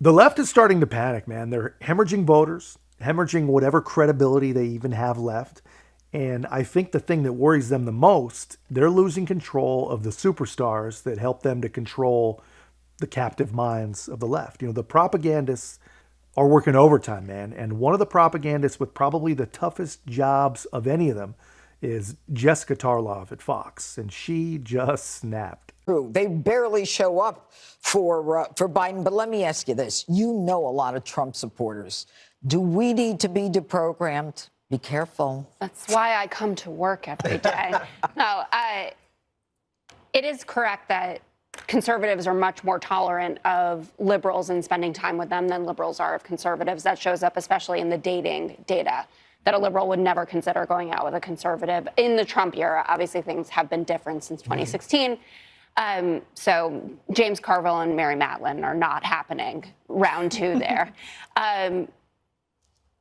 The left is starting to panic, man. They're hemorrhaging voters, hemorrhaging whatever credibility they even have left. And I think the thing that worries them the most, they're losing control of the superstars that help them to control the captive minds of the left. The propagandists are working overtime, man. And one of the propagandists with probably the toughest jobs of any of them is Jessica Tarlov at Fox. And she just snapped. True. They barely show up for Biden. But let me ask you this. You know a lot of Trump supporters. Do we need to be deprogrammed? Be careful. That's why I come to work every day. No, it is correct that conservatives are much more tolerant of liberals and spending time with them than liberals are of conservatives. That shows up especially in the dating data, that a liberal would never consider going out with a conservative. In the Trump era, obviously things have been different since 2016. So James Carville and Mary Matlin are not happening. Round two there.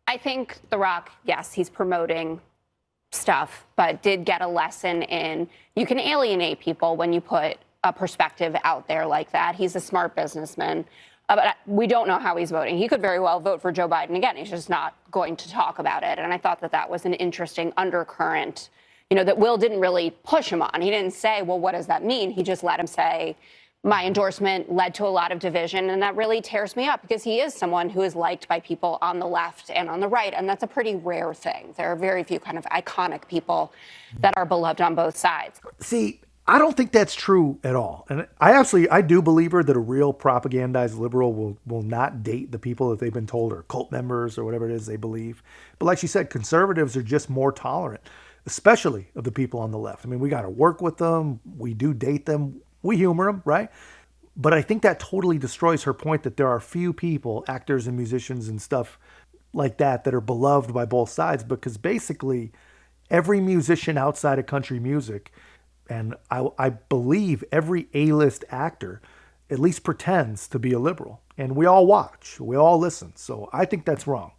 I think The Rock, yes, he's promoting stuff, but did get a lesson in you can alienate people when you put a perspective out there like that. He's a smart businessman. But we don't know how he's voting. He could very well vote for Joe Biden again. He's just not going to talk about it. And I thought that was an interesting undercurrent, that Will didn't really push him on. He didn't say, well, what does that mean? He just let him say, my endorsement led to a lot of division. And that really tears me up because he is someone who is liked by people on the left and on the right. And that's a pretty rare thing. There are very few kind of iconic people that are beloved on both sides. See, I don't think that's true at all. And I do believe her that a real propagandized liberal will not date the people that they've been told are cult members or whatever it is they believe. But like she said, conservatives are just more tolerant, especially of the people on the left. I mean, we got to work with them. We do date them. We humor them, right? But I think that totally destroys her point that there are few people, actors and musicians and stuff like that are beloved by both sides, because basically every musician outside of country music, and I believe every A-list actor at least pretends to be a liberal. And we all watch, we all listen. So I think that's wrong.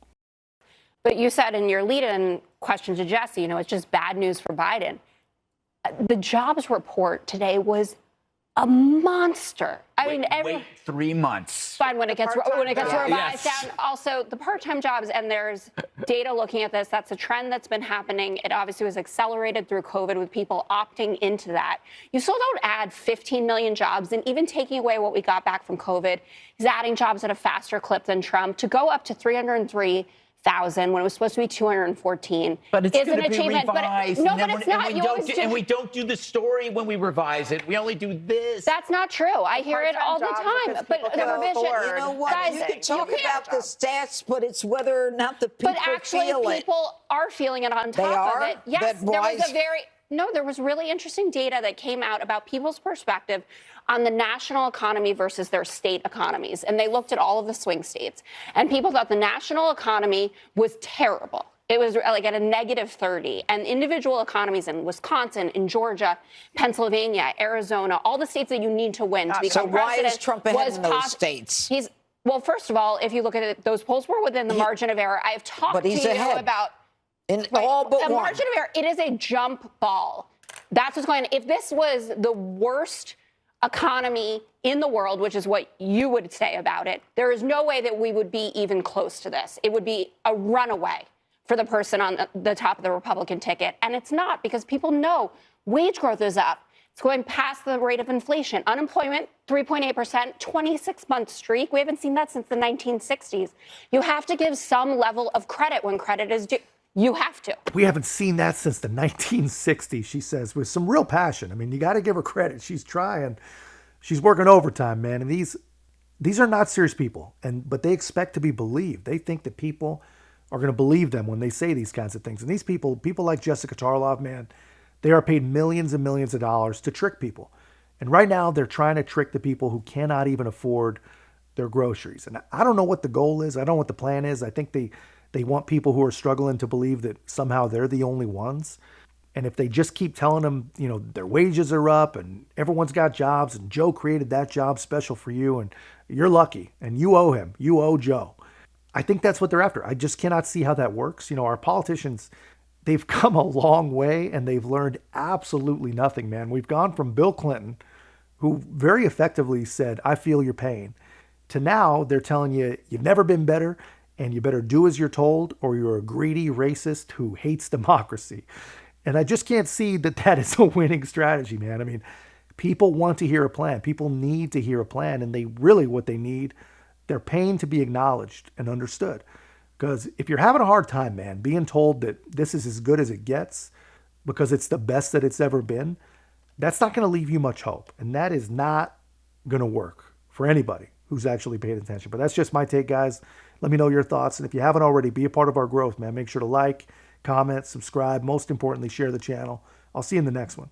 But you said in your lead-in question to Jesse, it's just bad news for Biden. The jobs report today was a monster. Wait 3 months. Fine when it gets revised down. Also, the part-time jobs, and there's data looking at this. That's a trend that's been happening. It obviously was accelerated through COVID with people opting into that. You still don't add 15 million jobs, and even taking away what we got back from COVID, he's adding jobs at a faster clip than Trump to go up to 303,000 when it was supposed to be 214. But it's going to be revised. But it's not. And we don't do the story when we revise it. We only do this. That's not true. I hear it all the time. But the revision, you know what? guys, you can talk about the stats, but it's whether or not the people But actually, feel it. people are feeling it on top of it. Yes, there was really interesting data that came out about people's perspective on the national economy versus their state economies. And they looked at all of the swing states. And people thought the national economy was terrible. It was like at a negative 30. And individual economies in Wisconsin, in Georgia, Pennsylvania, Arizona, all the states that you need to win to become president. So why is Trump ahead in those states? Well, first of all, if you look at it, those polls were within the margin of error. I have talked to you about all but a one. margin of error. It is a jump ball. That's what's going on. If this was the worst economy in the world, which is what you would say about it, there is no way that we would be even close to this. It would be a runaway for the person on the top of the Republican ticket. And it's not, because people know wage growth is up. It's going past the rate of inflation. Unemployment, 3.8%, 26-month streak. We haven't seen that since the 1960s. You have to give some level of credit when credit is due. You have to. We haven't seen that since the 1960s, she says, with some real passion. I mean, you got to give her credit. She's trying. She's working overtime, man. And these are not serious people, but they expect to be believed. They think that people are going to believe them when they say these kinds of things. And these people like Jessica Tarlov, man, they are paid millions and millions of dollars to trick people. And right now they're trying to trick the people who cannot even afford their groceries. And I don't know what the goal is. I don't know what the plan is. I think they want people who are struggling to believe that somehow they're the only ones. And if they just keep telling them, their wages are up and everyone's got jobs and Joe created that job special for you and you're lucky and you owe him, you owe Joe. I think that's what they're after. I just cannot see how that works. Our politicians, they've come a long way and they've learned absolutely nothing, man. We've gone from Bill Clinton, who very effectively said, I feel your pain, to now they're telling you you've never been better and you better do as you're told or you're a greedy racist who hates democracy. And I just can't see that that is a winning strategy, man. I mean, people want to hear a plan. People need to hear a plan. And they really, what they need, they're paying to be acknowledged and understood. Because if you're having a hard time, man, being told that this is as good as it gets because it's the best that it's ever been, that's not going to leave you much hope. And that is not going to work for anybody who's actually paying attention. But that's just my take, guys. Let me know your thoughts. And if you haven't already, be a part of our growth, man. Make sure to like, comment, subscribe. Most importantly, share the channel. I'll see you in the next one.